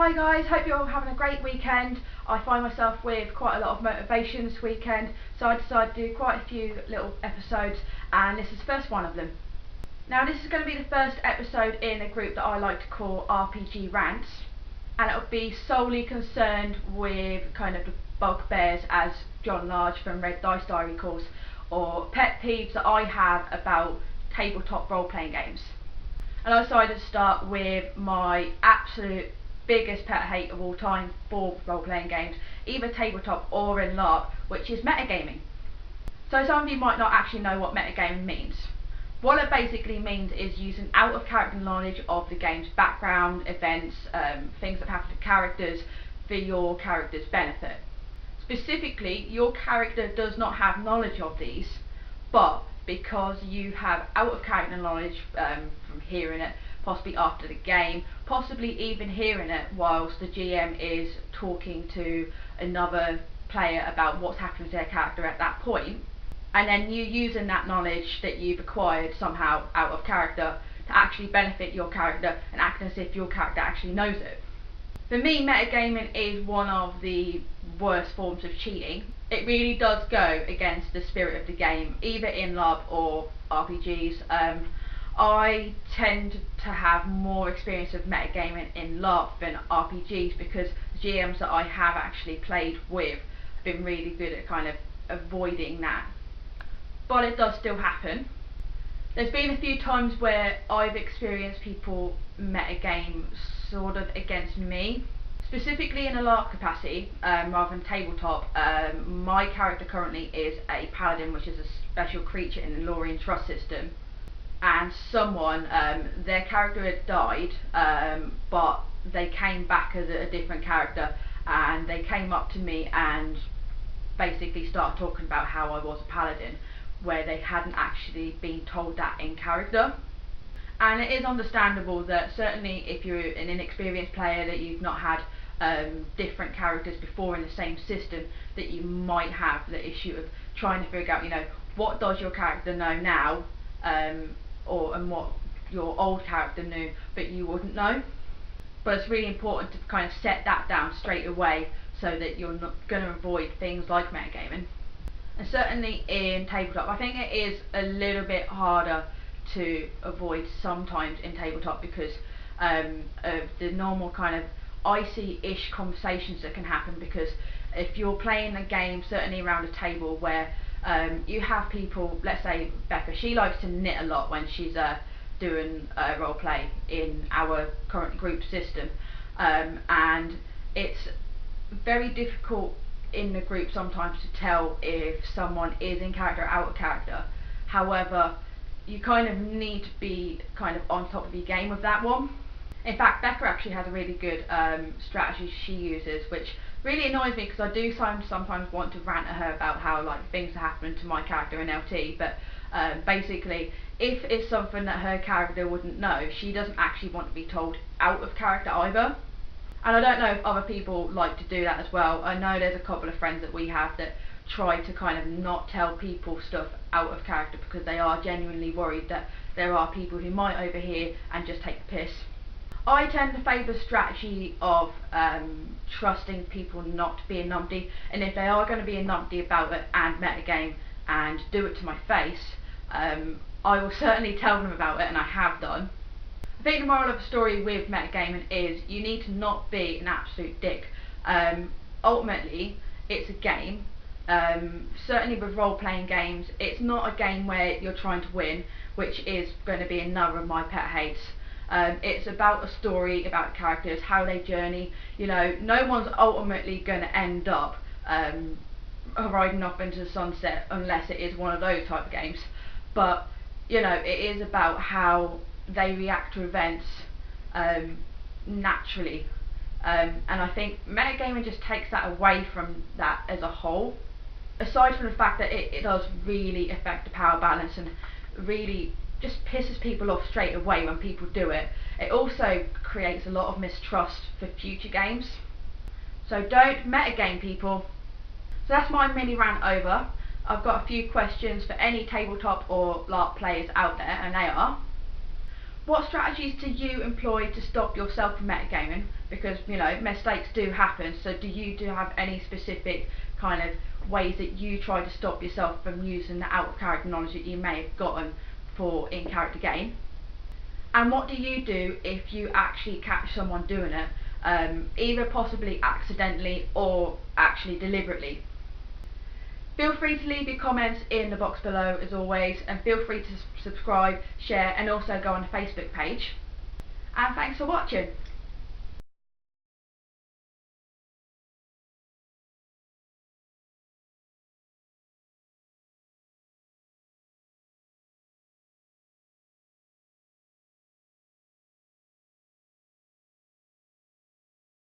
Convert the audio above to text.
Hi guys, hope you're all having a great weekend. I find myself with quite a lot of motivation this weekend, so I decided to do quite a few little episodes, and this is the first one of them. Now this is going to be the first episode in a group that I like to call RPG Rants, and it'll be solely concerned with kind of the bugbears, as John Large from Red Dice Diaries calls, or pet peeves that I have about tabletop role-playing games. And I decided to start with my absolute biggest pet hate of all time for role-playing games, either tabletop or in LARP, which is metagaming. So some of you might not actually know what metagaming means. What it basically means is using out-of-character knowledge of the game's background, events, things that happen to characters for your character's benefit. Specifically, your character does not have knowledge of these, but because you have out-of-character knowledge from hearing it, possibly after the game, possibly even hearing it whilst the GM is talking to another player about what's happening to their character at that point, and then you using that knowledge that you've acquired somehow out of character to actually benefit your character and act as if your character actually knows it. For me, metagaming is one of the worst forms of cheating. It really does go against the spirit of the game, either in LARP or RPGs. I tend to have more experience of metagaming in LARP than RPGs because the GMs that I have actually played with have been really good at kind of avoiding that. But it does still happen. There's been a few times where I've experienced people metagame sort of against me. Specifically in a LARP capacity, rather than tabletop, my character currently is a paladin, which is a special creature in the Lorien Trust system. And someone, their character had died, but they came back as a different character, and they came up to me and basically started talking about how I was a paladin, where they hadn't actually been told that in character. And it is understandable that certainly if you're an inexperienced player, that you've not had different characters before in the same system, that you might have the issue of trying to figure out, you know, what does your character know now, and what your old character knew but you wouldn't know. But it's really important to kind of set that down straight away so that you're not going to avoid things like metagaming. And certainly in tabletop, I think it is a little bit harder to avoid sometimes in tabletop because of the normal kind of icy-ish conversations that can happen, because if you're playing a game, certainly around a table where you have people, let's say Becca, she likes to knit a lot when she's doing role play in our current group system, and it's very difficult in the group sometimes to tell if someone is in character or out of character. However, you kind of need to be kind of on top of your game with that one. In fact, Becca actually has a really good strategy she uses, which really annoys me because I do sometimes want to rant at her about how like things are happening to my character in LT, but basically if it's something that her character wouldn't know, she doesn't actually want to be told out of character either. And I don't know if other people like to do that as well. I know there's a couple of friends that we have that try to kind of not tell people stuff out of character because they are genuinely worried that there are people who might overhear and just take the piss. I tend to favour the strategy of trusting people not to be a numpty, and if they are going to be a numpty about it and metagame and do it to my face, I will certainly tell them about it, and I have done. I think the moral of the story with metagaming is you need to not be an absolute dick. Ultimately, it's a game. Certainly with role-playing games, it's not a game where you're trying to win, which is going to be another of my pet hates. It's about a story, about characters, how they journey. You know, no one's ultimately going to end up riding off into the sunset unless it is one of those type of games. But, you know, it is about how they react to events naturally. And I think metagaming just takes that away from that as a whole. Aside from the fact that it does really affect the power balance and really just pisses people off straight away when people do it, it also creates a lot of mistrust for future games. So don't metagame, people. So that's my mini rant over. I've got a few questions for any tabletop or LARP players out there, and they are: What strategies do you employ to stop yourself from metagaming? Because, you know, mistakes do happen, so do you have any specific kind of ways that you try to stop yourself from using the out of character knowledge that you may have gotten for in character game? And what do you do if you actually catch someone doing it, either possibly accidentally or actually deliberately? Feel free to leave your comments in the box below as always, and feel free to subscribe, share, and also go on the Facebook page. And thanks for watching.